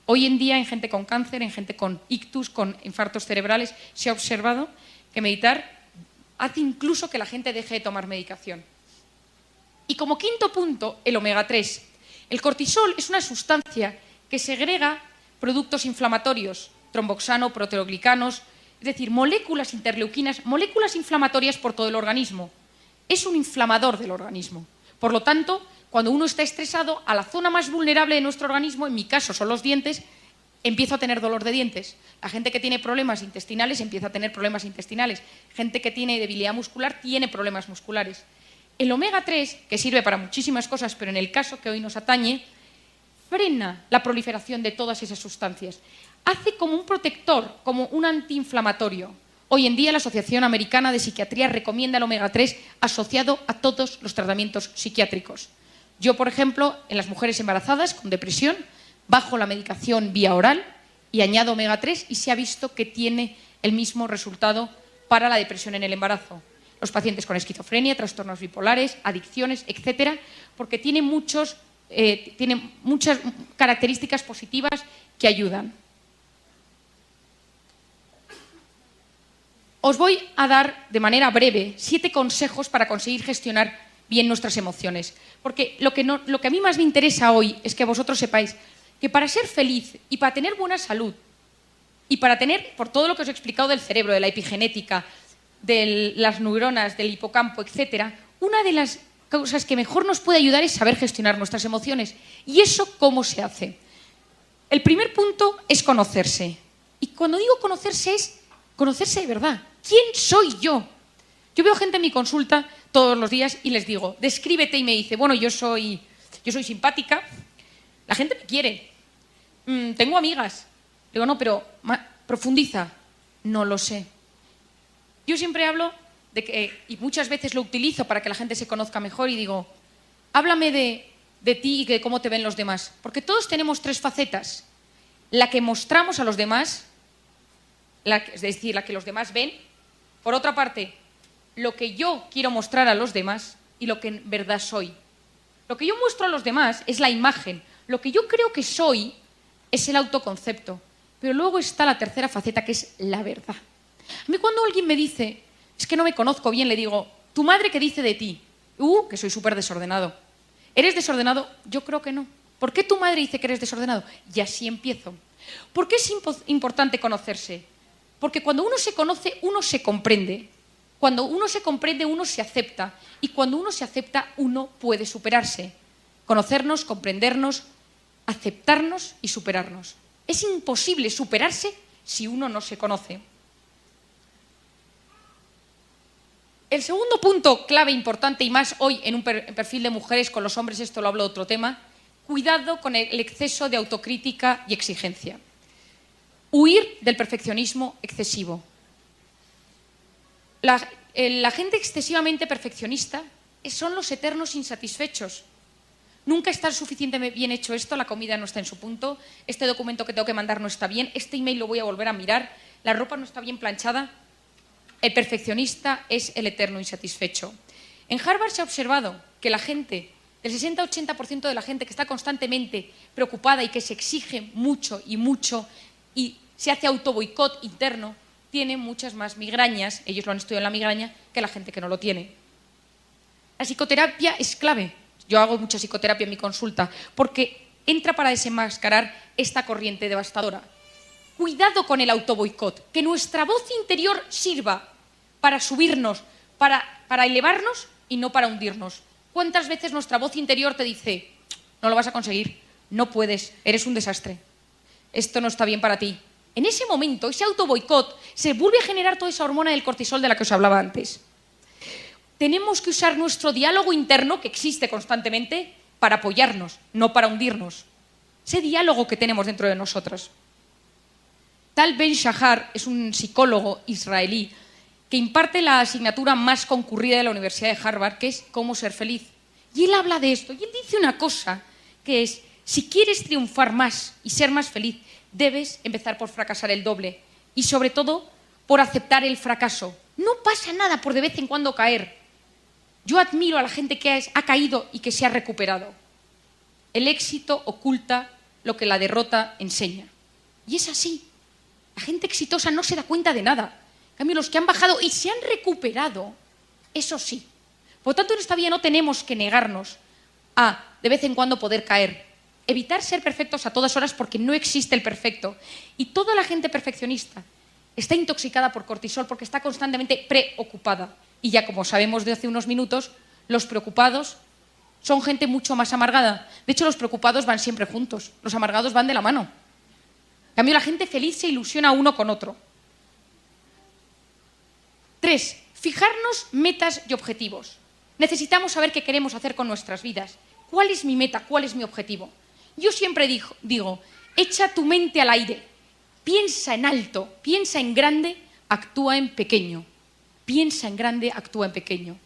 Hoy en día en gente con cáncer, en gente con ictus, con infartos cerebrales, se ha observado que meditar hace incluso que la gente deje de tomar medicación. Y como quinto punto, el omega 3. El cortisol es una sustancia que segrega productos inflamatorios, tromboxano, proteoglicanos, es decir, moléculas interleuquinas, moléculas inflamatorias por todo el organismo. Es un inflamador del organismo. Por lo tanto, cuando uno está estresado, a la zona más vulnerable de nuestro organismo, en mi caso son los dientes, empiezo a tener dolor de dientes. La gente que tiene problemas intestinales empieza a tener problemas intestinales. Gente que tiene debilidad muscular tiene problemas musculares. El omega 3, que sirve para muchísimas cosas, pero en el caso que hoy nos atañe, frena la proliferación de todas esas sustancias. Hace como un protector, como un antiinflamatorio. Hoy en día la Asociación Americana de Psiquiatría recomienda el omega 3 asociado a todos los tratamientos psiquiátricos. Yo, por ejemplo, en las mujeres embarazadas con depresión, bajo la medicación vía oral y añado omega 3 y se ha visto que tiene el mismo resultado para la depresión en el embarazo. Los pacientes con esquizofrenia, trastornos bipolares, adicciones, etcétera, porque tiene muchas características positivas que ayudan. Os voy a dar de manera breve 7 consejos para conseguir gestionar bien nuestras emociones. Porque lo que a mí más me interesa hoy es que vosotros sepáis que para ser feliz y para tener buena salud y para tener, por todo lo que os he explicado del cerebro, de la epigenética, de las neuronas, del hipocampo, etcétera, una de las cosas que mejor nos puede ayudar es saber gestionar nuestras emociones. ¿Y eso cómo se hace? El primer punto es conocerse. Y cuando digo conocerse es conocerse de verdad. ¿Quién soy yo? Yo veo gente en mi consulta todos los días y les digo, descríbete, y me dice, bueno, yo soy simpática, la gente me quiere, tengo amigas. Digo, no, pero profundiza. No lo sé. Yo siempre hablo de que, y muchas veces lo utilizo para que la gente se conozca mejor, y digo, háblame de ti y de cómo te ven los demás. Porque todos tenemos 3 facetas. La que mostramos a los demás, es decir, la que los demás ven. Por otra parte, lo que yo quiero mostrar a los demás y lo que en verdad soy. Lo que yo muestro a los demás es la imagen. Lo que yo creo que soy es el autoconcepto. Pero luego está la tercera faceta, que es la verdad. A mí cuando alguien me dice, es que no me conozco bien, le digo, ¿tu madre qué dice de ti? Que soy súper desordenado. ¿Eres desordenado? Yo creo que no. ¿Por qué tu madre dice que eres desordenado? Y así empiezo. ¿Por qué es importante conocerse? Porque cuando uno se conoce, uno se comprende. Cuando uno se comprende, uno se acepta. Y cuando uno se acepta, uno puede superarse. Conocernos, comprendernos, aceptarnos y superarnos. Es imposible superarse si uno no se conoce. El segundo punto clave, importante, y más hoy en un perfil de mujeres, con los hombres esto lo hablo de otro tema, cuidado con el exceso de autocrítica y exigencia. Huir del perfeccionismo excesivo. La gente excesivamente perfeccionista son los eternos insatisfechos. Nunca está suficientemente bien hecho esto, la comida no está en su punto, este documento que tengo que mandar no está bien, este email lo voy a volver a mirar, la ropa no está bien planchada. El perfeccionista es el eterno insatisfecho. En Harvard se ha observado que la gente, el 60-80% de la gente que está constantemente preocupada y que se exige mucho y se hace autoboicot interno, tiene muchas más migrañas, ellos lo han estudiado en la migraña, que la gente que no lo tiene. La psicoterapia es clave. Yo hago mucha psicoterapia en mi consulta porque entra para desenmascarar esta corriente devastadora. Cuidado con el autoboicot, que nuestra voz interior sirva para subirnos, para elevarnos y no para hundirnos. ¿Cuántas veces nuestra voz interior te dice, no lo vas a conseguir, no puedes, eres un desastre, esto no está bien para ti? En ese momento, ese autoboicot, se vuelve a generar toda esa hormona del cortisol de la que os hablaba antes. Tenemos que usar nuestro diálogo interno, que existe constantemente, para apoyarnos, no para hundirnos. Ese diálogo que tenemos dentro de nosotros. Tal Ben Shahar es un psicólogo israelí que imparte la asignatura más concurrida de la Universidad de Harvard, que es Cómo ser feliz. Y él habla de esto, y él dice una cosa, que es, si quieres triunfar más y ser más feliz, debes empezar por fracasar el doble. Y sobre todo, por aceptar el fracaso. No pasa nada por de vez en cuando caer. Yo admiro a la gente que ha caído y que se ha recuperado. El éxito oculta lo que la derrota enseña. Y es así. La gente exitosa no se da cuenta de nada. En cambio, los que han bajado y se han recuperado, eso sí. Por lo tanto, en esta vida no tenemos que negarnos a, de vez en cuando, poder caer. Evitar ser perfectos a todas horas porque no existe el perfecto. Y toda la gente perfeccionista está intoxicada por cortisol porque está constantemente preocupada. Y ya como sabemos de hace unos minutos, los preocupados son gente mucho más amargada. De hecho, los preocupados van siempre juntos, los amargados van de la mano. En cambio, la gente feliz se ilusiona uno con otro. 3. Fijarnos metas y objetivos. Necesitamos saber qué queremos hacer con nuestras vidas. ¿Cuál es mi meta? ¿Cuál es mi objetivo? Yo siempre digo, echa tu mente al aire, piensa en alto, piensa en grande, actúa en pequeño. Piensa en grande, actúa en pequeño.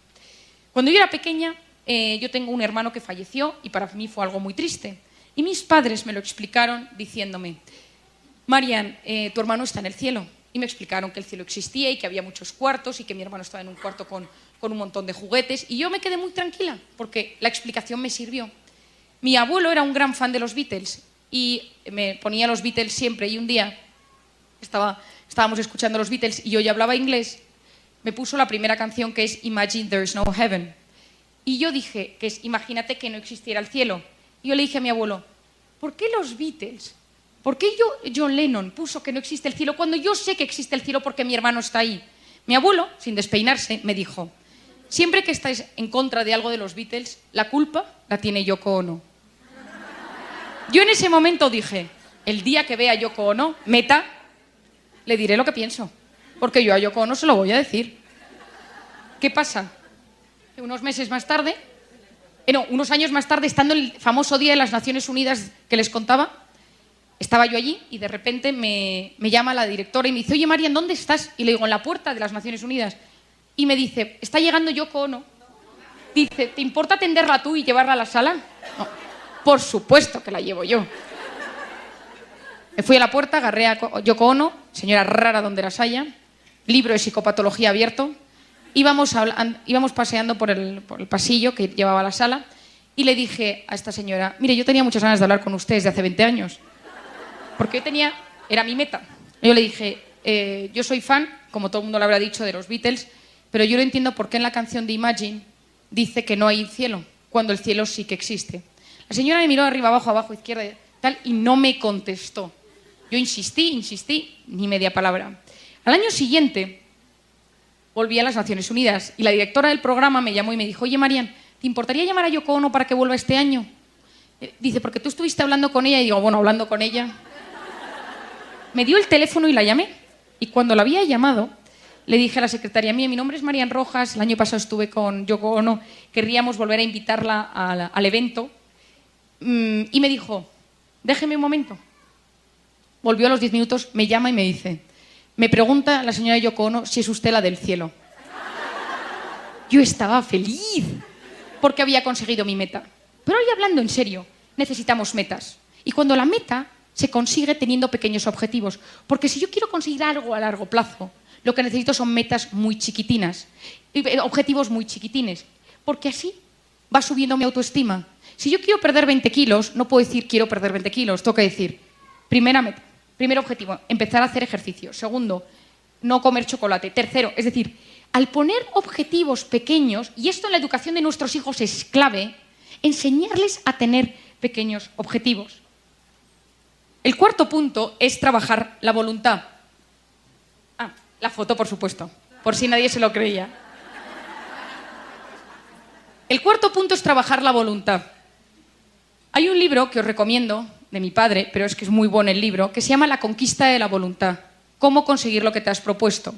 Cuando yo era pequeña, yo tengo un hermano que falleció y para mí fue algo muy triste. Y mis padres me lo explicaron diciéndome, Marian, tu hermano está en el cielo. Y me explicaron que el cielo existía y que había muchos cuartos y que mi hermano estaba en un cuarto con un montón de juguetes. Y yo me quedé muy tranquila porque la explicación me sirvió. Mi abuelo era un gran fan de los Beatles y me ponía los Beatles siempre. Y un día estábamos escuchando los Beatles y yo ya hablaba inglés. Me puso la primera canción, que es Imagine There's No Heaven. Y yo dije, que es imagínate que no existiera el cielo. Y yo le dije a mi abuelo, ¿por qué los Beatles? ¿Por qué John Lennon puso que no existe el cielo cuando yo sé que existe el cielo porque mi hermano está ahí? Mi abuelo, sin despeinarse, me dijo, siempre que estáis en contra de algo de los Beatles, la culpa la tiene Yoko Ono. Yo en ese momento dije, el día que vea a Yoko Ono, meta, le diré lo que pienso. Porque yo a Yoko Ono se lo voy a decir. ¿Qué pasa? Que unos meses más tarde, unos años más tarde, estando el famoso Día de las Naciones Unidas que les contaba, estaba yo allí y de repente me llama la directora y me dice, oye, Marian, ¿dónde estás? Y le digo, en la puerta de las Naciones Unidas. Y me dice, está llegando Yoko Ono. Dice, ¿te importa atenderla tú y llevarla a la sala? No, por supuesto que la llevo yo. Me fui a la puerta, agarré a Yoko Ono, señora rara donde las haya, libro de psicopatología abierto, íbamos paseando por el pasillo que llevaba a la sala y le dije a esta señora, mire, yo tenía muchas ganas de hablar con usted desde hace 20 años, porque era mi meta. Yo le dije, yo soy fan, como todo el mundo le habrá dicho, de los Beatles, pero yo no entiendo por qué en la canción de Imagine dice que no hay cielo, cuando el cielo sí que existe. La señora me miró arriba, abajo, izquierda, tal, y no me contestó. Yo insistí, ni media palabra. Al año siguiente volví a las Naciones Unidas y la directora del programa me llamó y me dijo, oye, Marian, ¿te importaría llamar a Yoko Ono para que vuelva este año? Dice, porque tú estuviste hablando con ella. Y digo, bueno, hablando con ella. Me dio el teléfono y la llamé. Y cuando la había llamado, le dije a la secretaria, mía, mi nombre es Marian Rojas, el año pasado estuve con Yoko Ono, querríamos volver a invitarla al evento. Y me dijo, déjeme un momento. Volvió a los 10 minutos, me llama y me dice, me pregunta la señora Yoko Ono si es usted la del cielo. Yo estaba feliz porque había conseguido mi meta. Pero hoy, hablando en serio, necesitamos metas. Y cuando la meta se consigue teniendo pequeños objetivos. Porque si yo quiero conseguir algo a largo plazo, lo que necesito son metas muy chiquitinas, objetivos muy chiquitines. Porque así va subiendo mi autoestima. Si yo quiero perder 20 kilos, no puedo decir quiero perder 20 kilos. Tengo que decir, primera meta, primer objetivo, empezar a hacer ejercicio. Segundo, no comer chocolate. Tercero, es decir, al poner objetivos pequeños, y esto en la educación de nuestros hijos es clave, enseñarles a tener pequeños objetivos. El cuarto punto es trabajar la voluntad. Ah, la foto, por supuesto, por si nadie se lo creía. El cuarto punto es trabajar la voluntad. Hay un libro que os recomiendo, de mi padre, pero es que es muy bueno el libro, que se llama La conquista de la voluntad. Cómo conseguir lo que te has propuesto.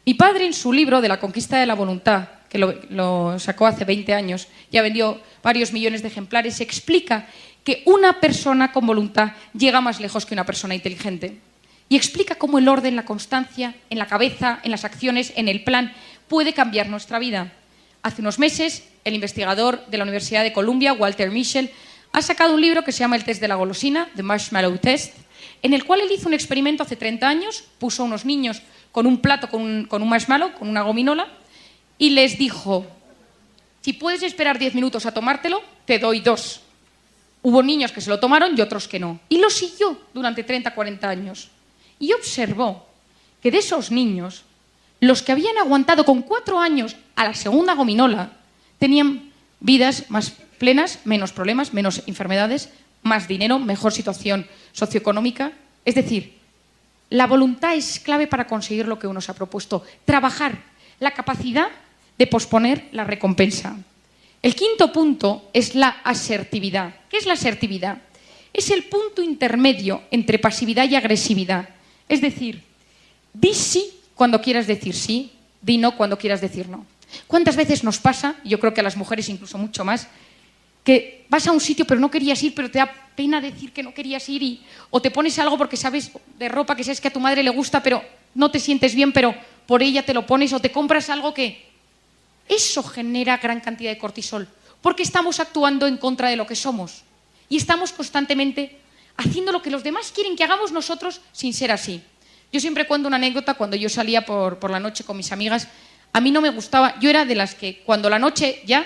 Mi padre, en su libro de La conquista de la voluntad, que lo sacó hace 20 años, ya vendió varios millones de ejemplares, explica que una persona con voluntad llega más lejos que una persona inteligente. Y explica cómo el orden, la constancia, en la cabeza, en las acciones, en el plan, puede cambiar nuestra vida. Hace unos meses, el investigador de la Universidad de Columbia, Walter Mischel, ha sacado un libro que se llama El test de la golosina, The Marshmallow Test, en el cual él hizo un experimento hace 30 años, puso a unos niños con un plato con un marshmallow, con una gominola, y les dijo, si puedes esperar 10 minutos a tomártelo, te doy 2. Hubo niños que se lo tomaron y otros que no. Y lo siguió durante 30, 40 años. Y observó que de esos niños, los que habían aguantado con 4 años a la segunda gominola, tenían vidas más plenas, menos problemas, menos enfermedades, más dinero, mejor situación socioeconómica. Es decir, la voluntad es clave para conseguir lo que uno se ha propuesto. Trabajar la capacidad de posponer la recompensa. El quinto punto es la asertividad. ¿Qué es la asertividad? Es el punto intermedio entre pasividad y agresividad. Es decir, di sí cuando quieras decir sí, di no cuando quieras decir no. ¿Cuántas veces nos pasa, yo creo que a las mujeres incluso mucho más, que vas a un sitio pero no querías ir, pero te da pena decir que no querías ir, o te pones algo porque sabes de ropa que sabes que a tu madre le gusta, pero no te sientes bien, pero por ella te lo pones, o te compras algo que... Eso genera gran cantidad de cortisol, porque estamos actuando en contra de lo que somos y estamos constantemente haciendo lo que los demás quieren que hagamos nosotros sin ser así. Yo siempre cuento una anécdota. Cuando yo salía por la noche con mis amigas, a mí no me gustaba, yo era de las que cuando la noche ya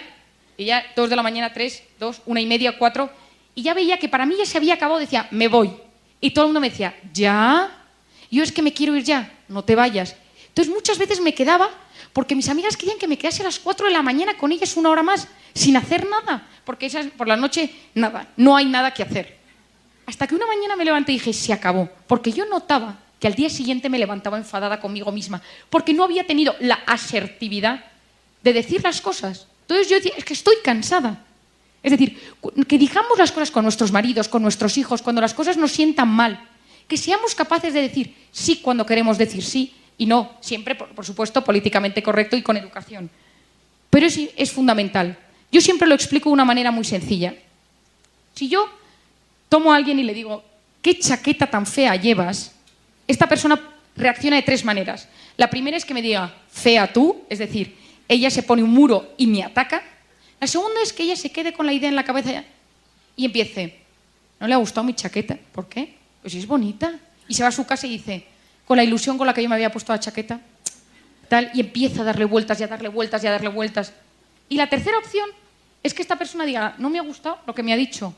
2 de la mañana, 3, 2, 1:30, 4, y ya veía que para mí ya se había acabado, decía, me voy. Y todo el mundo me decía, ¿ya? Y yo, es que me quiero ir ya, no te vayas. Entonces muchas veces me quedaba porque mis amigas querían que me quedase a las 4 de la mañana con ellas 1 hora más, sin hacer nada, porque esas, por la noche, nada, no hay nada que hacer. Hasta que una mañana me levanté y dije, se acabó, porque yo notaba que al día siguiente me levantaba enfadada conmigo misma, porque no había tenido la asertividad de decir las cosas. Entonces yo decía, es que estoy cansada. Es decir, que digamos las cosas con nuestros maridos, con nuestros hijos, cuando las cosas nos sientan mal, que seamos capaces de decir sí cuando queremos decir sí, y no siempre, por supuesto, políticamente correcto y con educación. Pero es fundamental. Yo siempre lo explico de una manera muy sencilla. Si yo tomo a alguien y le digo, ¿qué chaqueta tan fea llevas?, esta persona reacciona de 3 maneras. La primera es que me diga, fea tú, es decir, ella se pone un muro y me ataca. La segunda es que ella se quede con la idea en la cabeza y empiece, ¿no le ha gustado mi chaqueta? ¿Por qué? Pues es bonita. Y se va a su casa y dice, con la ilusión con la que yo me había puesto la chaqueta, tal, y empieza a darle vueltas y a darle vueltas y a darle vueltas. Y la tercera opción es que esta persona diga, no me ha gustado lo que me ha dicho,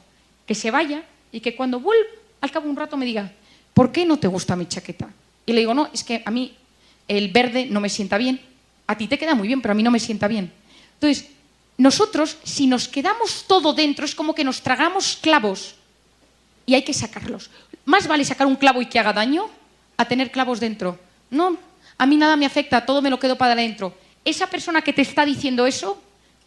que se vaya y que cuando vuelva, al cabo de un rato me diga, ¿por qué no te gusta mi chaqueta? Y le digo, no, es que a mí el verde no me sienta bien. A ti te queda muy bien, pero a mí no me sienta bien. Entonces, nosotros, si nos quedamos todo dentro, es como que nos tragamos clavos y hay que sacarlos. Más vale sacar un clavo y que haga daño a tener clavos dentro. No, a mí nada me afecta, todo me lo quedo para adentro. Esa persona que te está diciendo eso,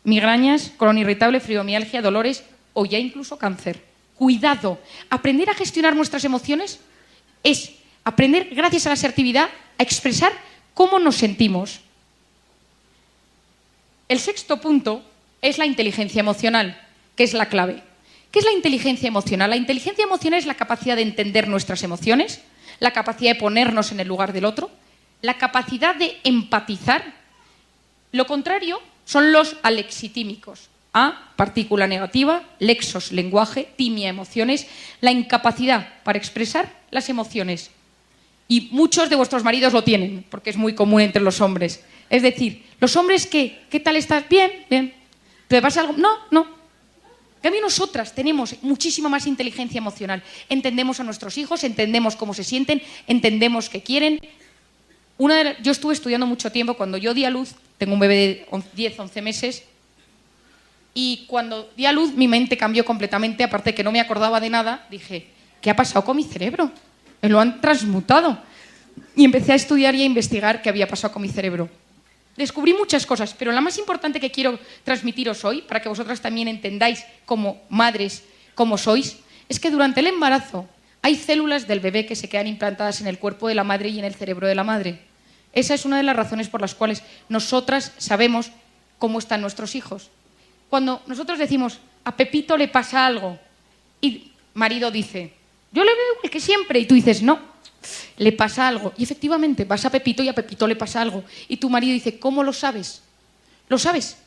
migrañas, colon irritable, fibromialgia, dolores, o ya incluso cáncer. Cuidado, aprender a gestionar nuestras emociones es aprender, gracias a la asertividad, a expresar cómo nos sentimos. El sexto punto es la inteligencia emocional, que es la clave. ¿Qué es la inteligencia emocional? La inteligencia emocional es la capacidad de entender nuestras emociones, la capacidad de ponernos en el lugar del otro, la capacidad de empatizar. Lo contrario son los alexitímicos. A, partícula negativa, lexos, lenguaje, timia, emociones, la incapacidad para expresar las emociones. Y muchos de vuestros maridos lo tienen, porque es muy común entre los hombres. Es decir, los hombres, ¿qué tal estás? Bien, bien. ¿Te pasa algo? No, no. En cambio, nosotras tenemos muchísima más inteligencia emocional. Entendemos a nuestros hijos, entendemos cómo se sienten, entendemos qué quieren. Yo estuve estudiando mucho tiempo. Cuando yo di a luz, tengo un bebé de 10, 11 meses, y cuando di a luz mi mente cambió completamente, aparte de que no me acordaba de nada, dije, ¿qué ha pasado con mi cerebro? Me lo han transmutado. Y empecé a estudiar y a investigar qué había pasado con mi cerebro. Descubrí muchas cosas, pero la más importante que quiero transmitiros hoy, para que vosotras también entendáis como madres cómo sois, es que durante el embarazo hay células del bebé que se quedan implantadas en el cuerpo de la madre y en el cerebro de la madre. Esa es una de las razones por las cuales nosotras sabemos cómo están nuestros hijos. Cuando nosotros decimos, a Pepito le pasa algo, y marido dice, yo le veo igual que siempre, y tú dices, no, le pasa algo. Y efectivamente, vas a Pepito y a Pepito le pasa algo. Y tu marido dice, ¿cómo lo sabes? ¿Lo sabes?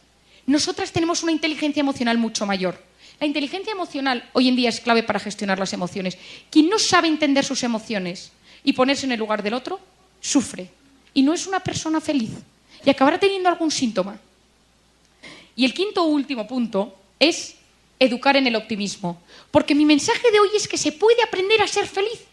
Nosotras tenemos una inteligencia emocional mucho mayor. La inteligencia emocional hoy en día es clave para gestionar las emociones. Quien no sabe entender sus emociones y ponerse en el lugar del otro, sufre. Y no es una persona feliz. Y acabará teniendo algún síntoma. Y el quinto último punto es educar en el optimismo. Porque mi mensaje de hoy es que se puede aprender a ser feliz.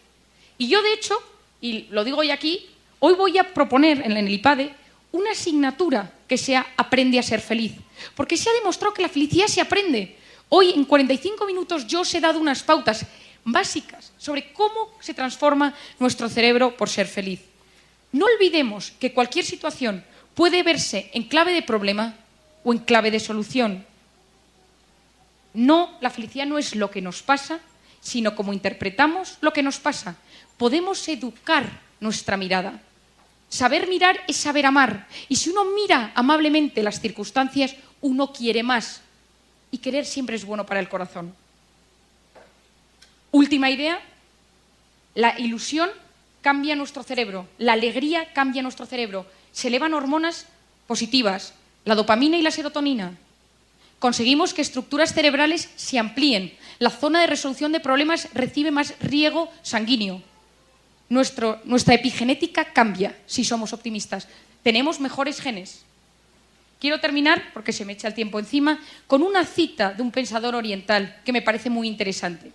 Y yo, de hecho, y lo digo hoy aquí, hoy voy a proponer en el IPADE una asignatura que sea Aprende a ser feliz. Porque se ha demostrado que la felicidad se aprende. Hoy, en 45 minutos, yo os he dado unas pautas básicas sobre cómo se transforma nuestro cerebro por ser feliz. No olvidemos que cualquier situación puede verse en clave de problema o en clave de solución. No, la felicidad no es lo que nos pasa, sino cómo interpretamos lo que nos pasa. Podemos educar nuestra mirada. Saber mirar es saber amar. Y si uno mira amablemente las circunstancias, uno quiere más. Y querer siempre es bueno para el corazón. Última idea, la ilusión cambia nuestro cerebro, la alegría cambia nuestro cerebro. Se elevan hormonas positivas, la dopamina y la serotonina. Conseguimos que estructuras cerebrales se amplíen. La zona de resolución de problemas recibe más riego sanguíneo. Nuestra epigenética cambia si somos optimistas. Tenemos mejores genes. Quiero terminar, porque se me echa el tiempo encima, con una cita de un pensador oriental que me parece muy interesante.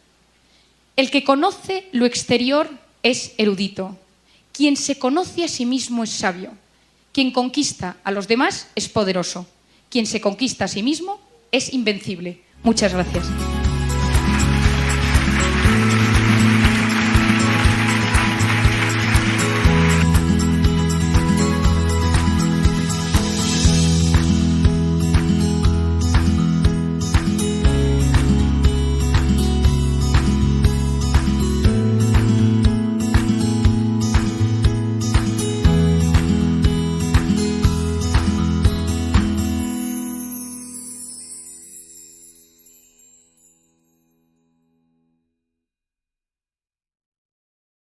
El que conoce lo exterior es erudito. Quien se conoce a sí mismo es sabio. Quien conquista a los demás es poderoso. Quien se conquista a sí mismo es invencible. Muchas gracias.